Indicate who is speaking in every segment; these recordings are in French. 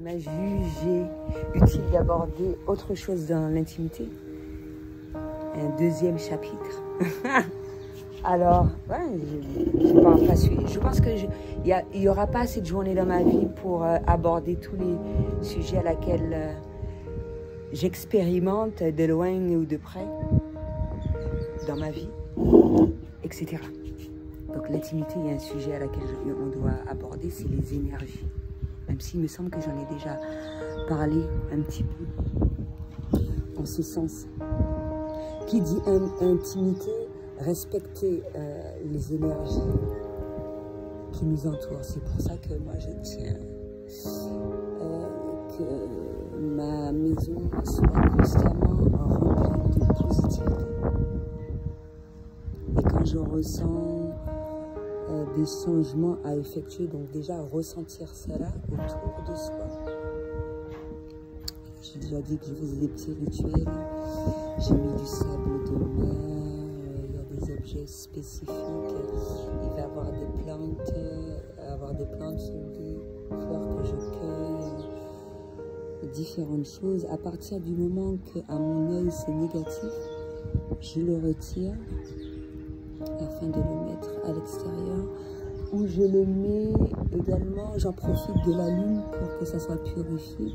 Speaker 1: m'a jugé utile d'aborder autre chose dans l'intimité. Un deuxième chapitre. Alors, ouais, je pense qu'il n'y aura pas assez de journées dans ma vie pour aborder tous les sujets à laquelle j'expérimente de loin ou de près dans ma vie, etc. Donc l'intimité, il y a un sujet à laquelle on doit aborder, c'est les énergies. Même s'il me semble que j'en ai déjà parlé un petit peu en ce sens. Qui dit intimité, respecter les énergies qui nous entourent. C'est pour ça que moi je tiens que ma maison soit constamment remplie de positivité. Et quand je ressens des changements à effectuer, donc déjà ressentir cela autour de soi. J'ai déjà dit que je faisais des petits rituels. J'ai mis du sable de mer, il y a des objets spécifiques, il va y avoir des plantes ou des fleurs que je cueille, différentes choses. À partir du moment qu'à mon œil c'est négatif, je le retire afin de le mettre à l'extérieur, ou je le mets également, j'en profite de la lune pour que ça soit purifié,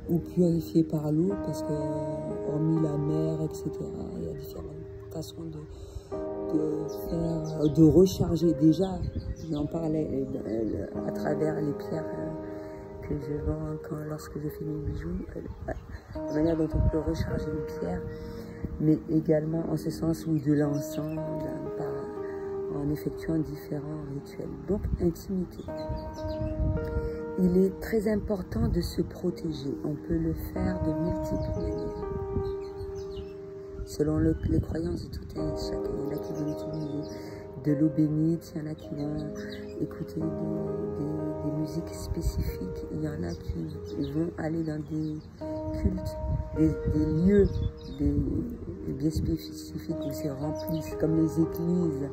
Speaker 1: ou purifié par l'eau, parce que hormis la mer, etc., il y a différentes façons de recharger. Déjà, j'en parlais à travers les pierres que je vends lorsque je fais mes bijoux, la manière dont on peut recharger une pierre, mais également en ce sens où de l'encens, en effectuant différents rituels. Donc, intimité. Il est très important de se protéger. On peut le faire de multiples manières. Selon les croyances de tout un chacun, il y en a qui vont utiliser de l'eau bénite, il y en a qui vont écouter des musiques spécifiques, il y en a qui vont aller dans des cultes, des lieux bien spécifiques où c'est rempli, c'est comme les églises,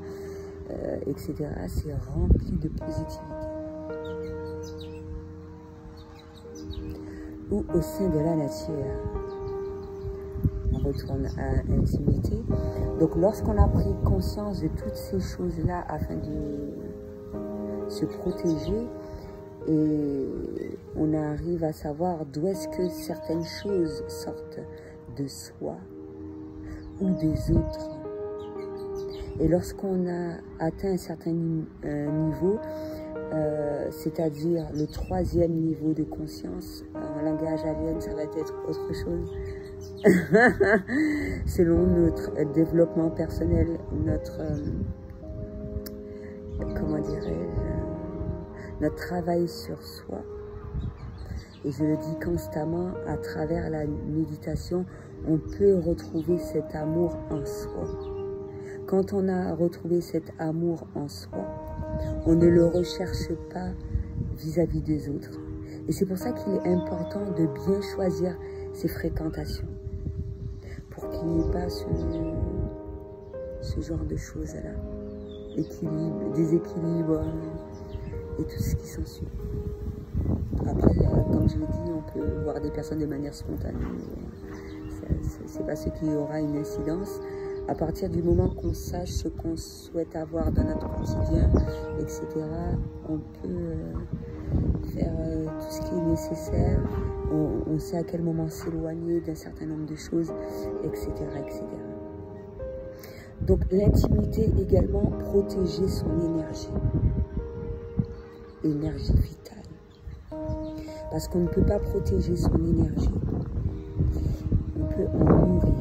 Speaker 1: etc. C'est rempli de positivité. Ou au sein de la nature. On retourne à l'intimité. Donc lorsqu'on a pris conscience de toutes ces choses-là afin de se protéger, et on arrive à savoir d'où est-ce que certaines choses sortent de soi ou des autres. Et lorsqu'on a atteint un certain niveau, c'est-à-dire le 3e niveau de conscience, en langage alien, ça va être autre chose. Selon notre développement personnel, notre, comment dirais-je, notre travail sur soi. Et je le dis constamment, à travers la méditation, on peut retrouver cet amour en soi. Quand on a retrouvé cet amour en soi, on ne le recherche pas vis-à-vis des autres. Et c'est pour ça qu'il est important de bien choisir ses fréquentations, pour qu'il n'y ait pas ce genre de choses-là. Équilibre, déséquilibre et tout ce qui s'ensuit. Après, comme je l'ai dit, on peut voir des personnes de manière spontanée. C'est pas ce qui aura une incidence. À partir du moment qu'on sache ce qu'on souhaite avoir dans notre quotidien, etc., on peut faire tout ce qui est nécessaire. On sait à quel moment s'éloigner d'un certain nombre de choses, etc., etc. Donc l'intimité également, protéger son énergie. Énergie vitale. Parce qu'on ne peut pas protéger son énergie. On peut en nourrir.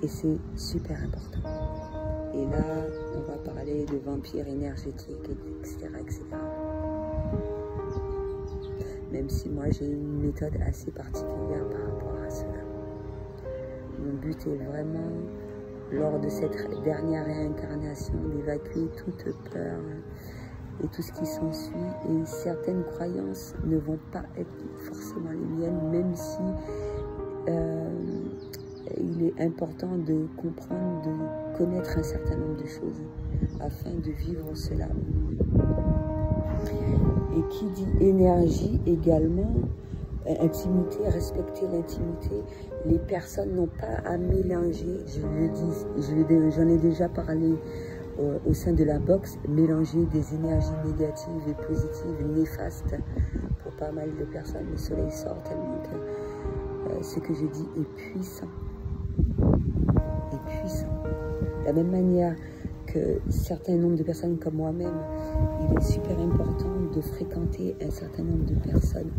Speaker 1: Et c'est super important. Et là, on va parler de vampires énergétiques, etc., etc. Même si moi, j'ai une méthode assez particulière par rapport à cela. Mon but est vraiment, lors de cette dernière réincarnation, d'évacuer toute peur et tout ce qui s'ensuit. Et certaines croyances ne vont pas être forcément les miennes, même si il est important de comprendre, de connaître un certain nombre de choses afin de vivre cela. Et qui dit énergie également, intimité, respecter l'intimité. Les personnes n'ont pas à mélanger, j'en ai déjà parlé au sein de la boxe, mélanger des énergies négatives et positives, néfastes pour pas mal de personnes. Le soleil sort tellement que ce que je dis est puissant. Est puissant. De la même manière que certains nombres de personnes comme moi-même, il est super important de fréquenter un certain nombre de personnes.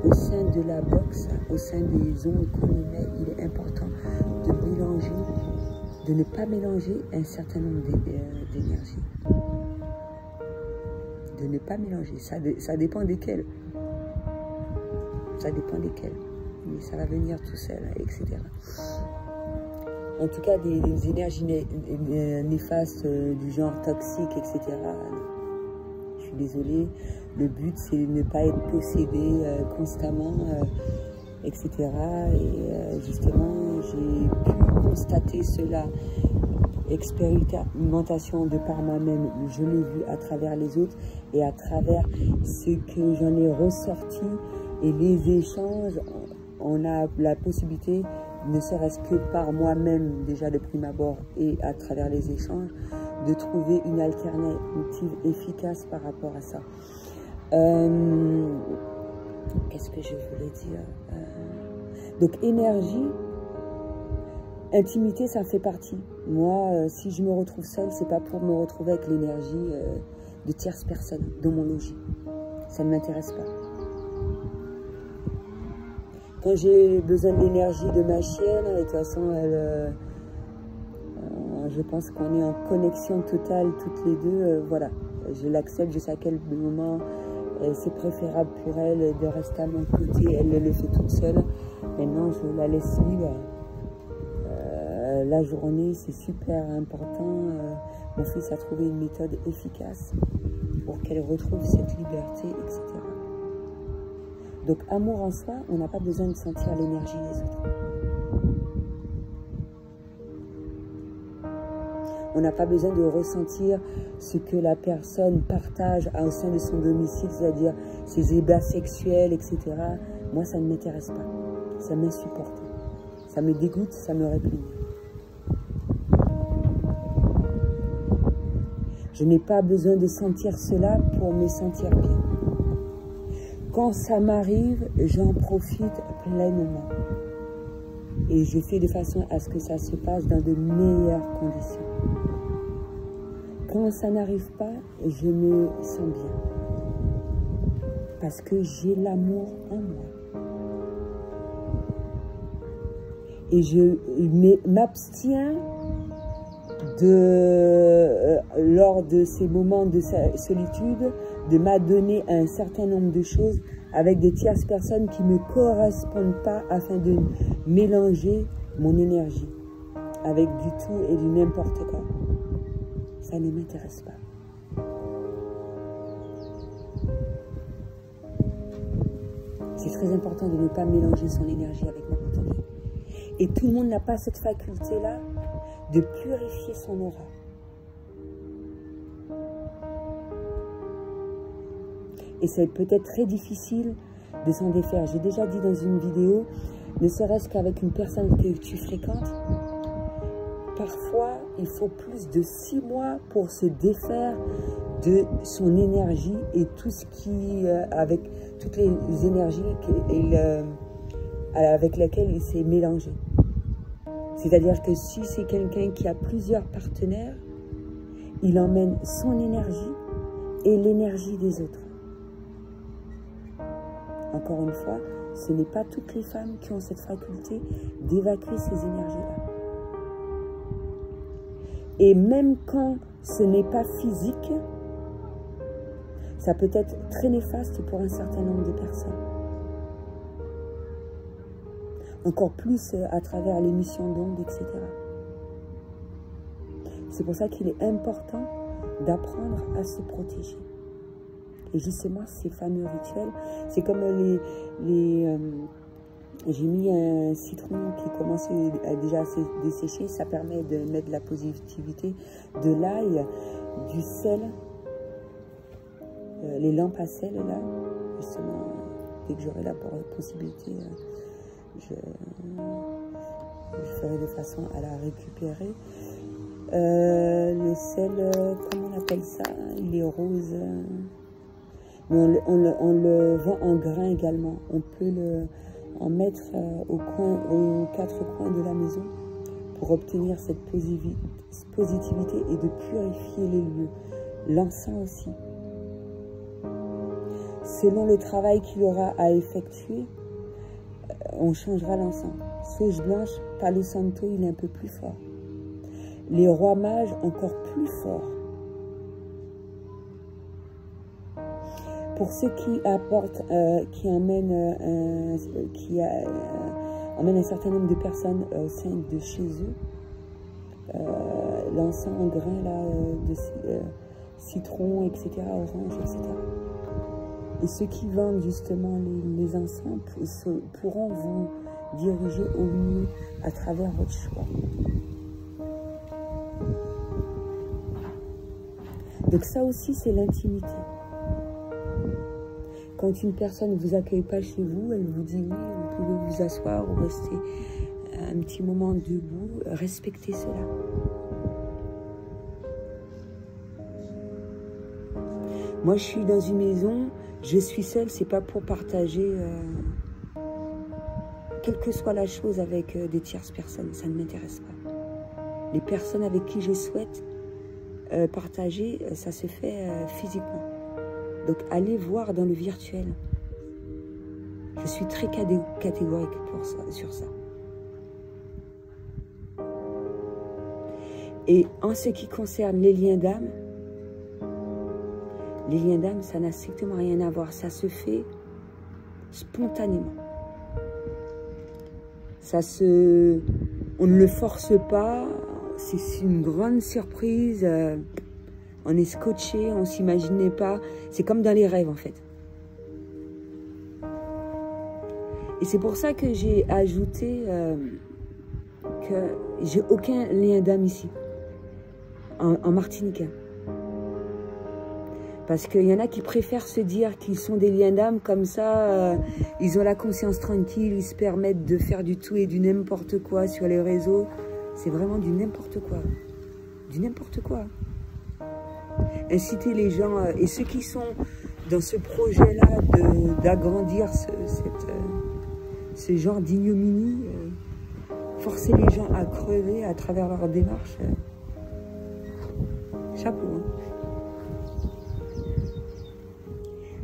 Speaker 1: Au sein de la boxe, au sein des ondes qu'on émet, il est important de mélanger, de ne pas mélanger un certain nombre d'énergies. De ne pas mélanger, ça dépend desquelles. Ça dépend desquelles. Mais ça va venir tout seul, etc. En tout cas, des énergies néfastes du genre toxique, etc. Je suis désolée. Le but, c'est de ne pas être possédé constamment, etc. Et justement, j'ai pu constater cela, expérimentation de par moi-même. Je l'ai vu à travers les autres et à travers ce que j'en ai ressorti et les échanges. On a la possibilité, ne serait-ce que par moi-même, déjà de prime abord et à travers les échanges, de trouver une alternative efficace par rapport à ça. Qu'est-ce que je voulais dire? Donc énergie, intimité, ça fait partie. Moi, si je me retrouve seule, c'est pas pour me retrouver avec l'énergie de tierces personnes dans mon logis. Ça ne m'intéresse pas. Quand j'ai besoin de l'énergie de ma chienne, de toute façon, je pense qu'on est en connexion totale toutes les deux. Voilà, je l'accepte, je sais à quel moment c'est préférable pour elle de rester à mon côté. Elle le fait toute seule. Maintenant, je la laisse libre. La journée, c'est super important. Mon fils a trouvé une méthode efficace pour qu'elle retrouve cette liberté, etc. Donc, amour en soi, on n'a pas besoin de sentir l'énergie des autres. On n'a pas besoin de ressentir ce que la personne partage au sein de son domicile, c'est-à-dire ses ébats sexuels, etc. Moi, ça ne m'intéresse pas. Ça m'insupporte. Ça me dégoûte, ça me répugne. Je n'ai pas besoin de sentir cela pour me sentir bien. Quand ça m'arrive, j'en profite pleinement. Et je fais de façon à ce que ça se passe dans de meilleures conditions. Quand ça n'arrive pas, je me sens bien. Parce que j'ai l'amour en moi. Et je m'abstiens lors de ces moments de solitude, de m'adonner à un certain nombre de choses avec des tierces personnes qui ne me correspondent pas afin de mélanger mon énergie avec du tout et du n'importe quoi. Ça ne m'intéresse pas. C'est très important de ne pas mélanger son énergie avec ma potentiel. Et tout le monde n'a pas cette faculté-là de purifier son aura. Et c'est peut-être très difficile de s'en défaire. J'ai déjà dit dans une vidéo, ne serait-ce qu'avec une personne que tu fréquentes, parfois il faut plus de 6 mois pour se défaire de son énergie et tout ce qui, avec toutes les énergies avec lesquelles il s'est mélangé. C'est-à-dire que si c'est quelqu'un qui a plusieurs partenaires, il emmène son énergie et l'énergie des autres. Encore une fois, ce n'est pas toutes les femmes qui ont cette faculté d'évacuer ces énergies-là. Et même quand ce n'est pas physique, ça peut être très néfaste pour un certain nombre de personnes. Encore plus à travers l'émission d'ondes, etc. C'est pour ça qu'il est important d'apprendre à se protéger. Et justement, ces fameux rituels, c'est comme j'ai mis un citron qui commence déjà à se dessécher. Ça permet de mettre de la positivité, de l'ail, du sel, les lampes à sel, là, justement, dès que j'aurai la possibilité, je ferai de façon à la récupérer. Le sel, comment on appelle ça? Il est rose. Mais on le vend en grains également. On peut en mettre aux quatre coins de la maison pour obtenir cette positivité et de purifier les lieux. L'encens aussi. Selon le travail qu'il aura à effectuer, on changera l'encens. Sauge blanche, Palo Santo, il est un peu plus fort. Les rois mages, encore plus forts. Pour ceux qui apportent, qui emmènent un certain nombre de personnes au sein de chez eux, l'encens en grains là, de citron, etc., orange, etc. Et ceux qui vendent justement les encens pourront vous diriger au mieux à travers votre choix. Donc ça aussi, c'est l'intimité. Quand une personne ne vous accueille pas chez vous, elle vous dit oui, vous pouvez vous asseoir ou rester un petit moment debout, respectez cela. Moi, je suis dans une maison, je suis seule, c'est pas pour partager, quelle que soit la chose, avec des tierces personnes, ça ne m'intéresse pas. Les personnes avec qui je souhaite partager, ça se fait physiquement. Donc, allez voir dans le virtuel. Je suis très catégorique sur ça. Et en ce qui concerne les liens d'âme, ça n'a strictement rien à voir. Ça se fait spontanément. On ne le force pas. C'est une grande surprise. On est scotché, on ne s'imaginait pas. C'est comme dans les rêves, en fait. Et c'est pour ça que j'ai ajouté que j'ai aucun lien d'âme ici, en Martinique. Parce qu'il y en a qui préfèrent se dire qu'ils sont des liens d'âme, comme ça, ils ont la conscience tranquille, ils se permettent de faire du tout et du n'importe quoi sur les réseaux. C'est vraiment du n'importe quoi. Du n'importe quoi. Inciter les gens, et ceux qui sont dans ce projet-là d'agrandir ce genre d'ignominie, forcer les gens à crever à travers leur démarche, chapeau. Hein.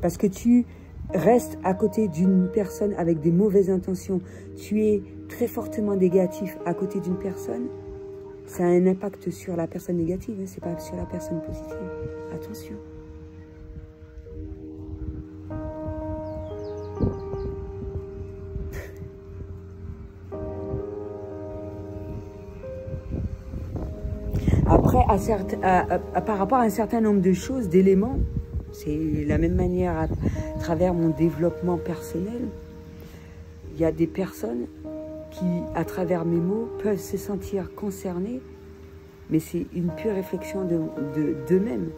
Speaker 1: Parce que tu restes à côté d'une personne avec des mauvaises intentions, tu es très fortement négatif à côté d'une personne, ça a un impact sur la personne négative, hein, c'est pas sur la personne positive. Attention. Après, par rapport à un certain nombre de choses, d'éléments, c'est la même manière à travers mon développement personnel, il y a des personnes qui, à travers mes mots, peuvent se sentir concernés, mais c'est une pure réflexion d'eux-mêmes.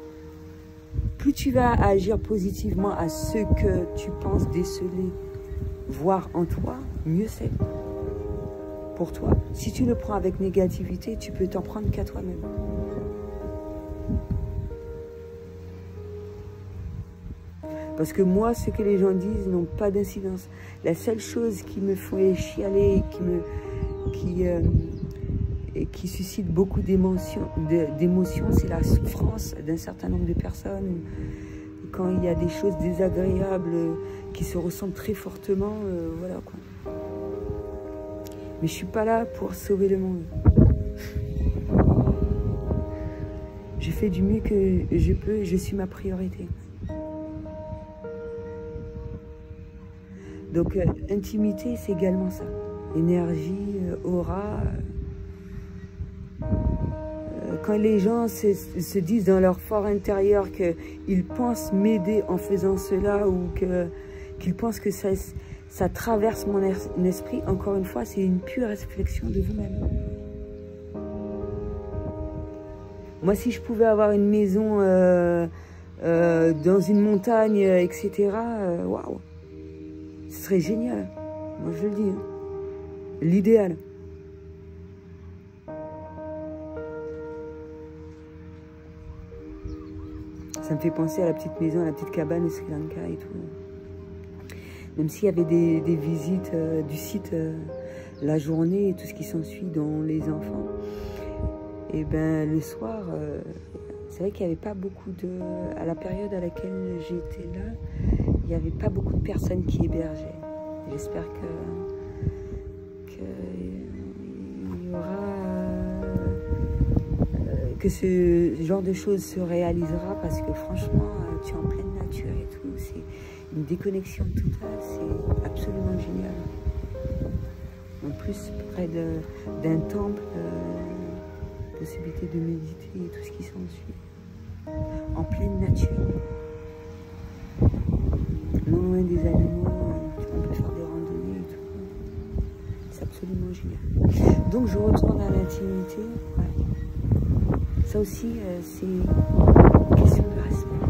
Speaker 1: Plus tu vas agir positivement à ce que tu penses déceler, voir en toi, mieux c'est pour toi. Si tu le prends avec négativité, tu peux t'en prendre qu'à toi-même. Parce que moi, ce que les gens disent n'ont pas d'incidence. La seule chose qui me fait chialer, qui suscite beaucoup d'émotions, c'est la souffrance d'un certain nombre de personnes. Quand il y a des choses désagréables qui se ressentent très fortement, voilà quoi. Mais je suis pas là pour sauver le monde. Je fais du mieux que je peux, je suis ma priorité. Donc, intimité, c'est également ça. Énergie, aura. Quand les gens se disent dans leur fort intérieur qu'ils pensent m'aider en faisant cela ou qu'ils pensent que ça traverse mon esprit, encore une fois, c'est une pure réflexion de vous-même. Moi, si je pouvais avoir une maison dans une montagne, etc. Waouh, ce serait génial. Moi, je le dis. Hein. L'idéal. Ça me fait penser à la petite maison, à la petite cabane au Sri Lanka et tout. Même s'il y avait des visites du site la journée et tout ce qui s'ensuit, dont les enfants. Et ben le soir, c'est vrai qu'il n'y avait pas beaucoup de... À la période à laquelle j'étais là, il n'y avait pas beaucoup de personnes qui hébergeaient. J'espère qu'il y aura... que ce genre de choses se réalisera, parce que franchement, tu es en pleine nature et tout. C'est une déconnexion totale, c'est absolument génial. En plus, près d'un temple, possibilité de méditer et tout ce qui s'ensuit. En pleine nature. Non loin des animaux, on peut faire des randonnées et tout. C'est absolument génial. Donc je retourne à l'intimité. Ouais. Ça aussi, c'est une question de respect.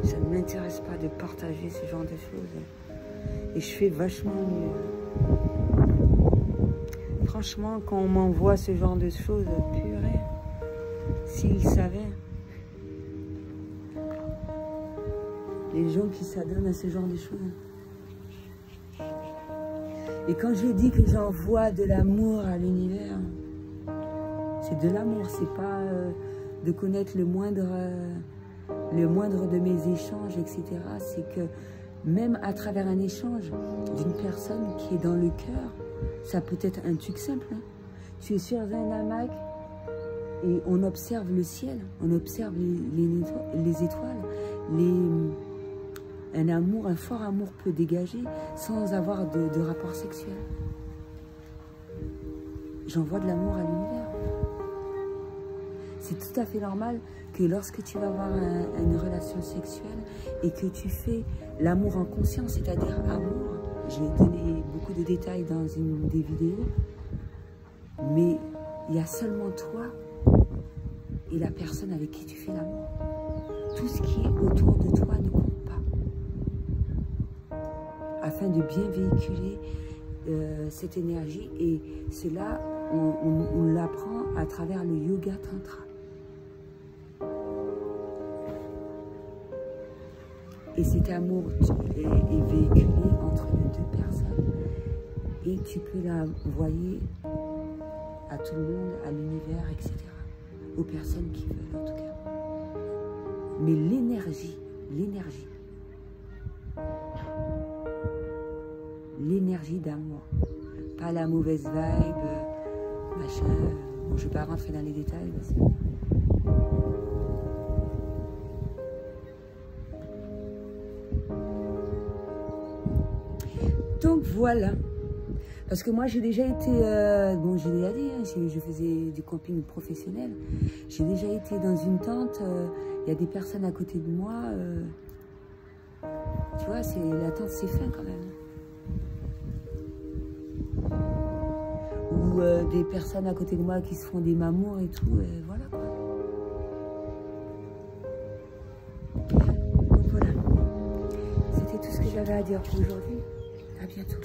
Speaker 1: Ça ne m'intéresse pas de partager ce genre de choses. Et je fais vachement mieux. Franchement, quand on m'envoie ce genre de choses, purée, s'ils savaient, les gens qui s'adonnent à ce genre de choses. Et quand je dis que j'envoie de l'amour à l'univers, c'est de l'amour, c'est pas de connaître le moindre de mes échanges, etc. C'est que même à travers un échange d'une personne qui est dans le cœur, ça peut être un truc simple. Hein. Tu es sur un hamac et on observe le ciel, on observe les étoiles, un amour, un fort amour peut dégager sans avoir de rapport sexuel. J'envoie de l'amour à l'univers. C'est tout à fait normal que lorsque tu vas avoir une relation sexuelle et que tu fais l'amour en conscience, c'est-à-dire amour, j'ai donné beaucoup de détails dans une des vidéos, mais il y a seulement toi et la personne avec qui tu fais l'amour. Tout ce qui est autour de toi ne compte pas. Afin de bien véhiculer cette énergie, et cela, on l'apprend à travers le yoga tantra. Et cet amour est véhiculé entre les deux personnes. Et tu peux l'envoyer à tout le monde, à l'univers, etc. Aux personnes qui veulent, en tout cas. Mais l'énergie d'amour, pas la mauvaise vibe, machin. Bon, je ne vais pas rentrer dans les détails. Parce que... Donc voilà, parce que moi j'ai déjà été, bon j'ai déjà dit, hein, je faisais du camping professionnel, j'ai déjà été dans une tente, il y a des personnes à côté de moi, tu vois, la tente c'est fin quand même. Ou des personnes à côté de moi qui se font des mamours et tout, et voilà quoi. Donc voilà, c'était tout ce que j'avais à dire pour aujourd'hui. À bientôt.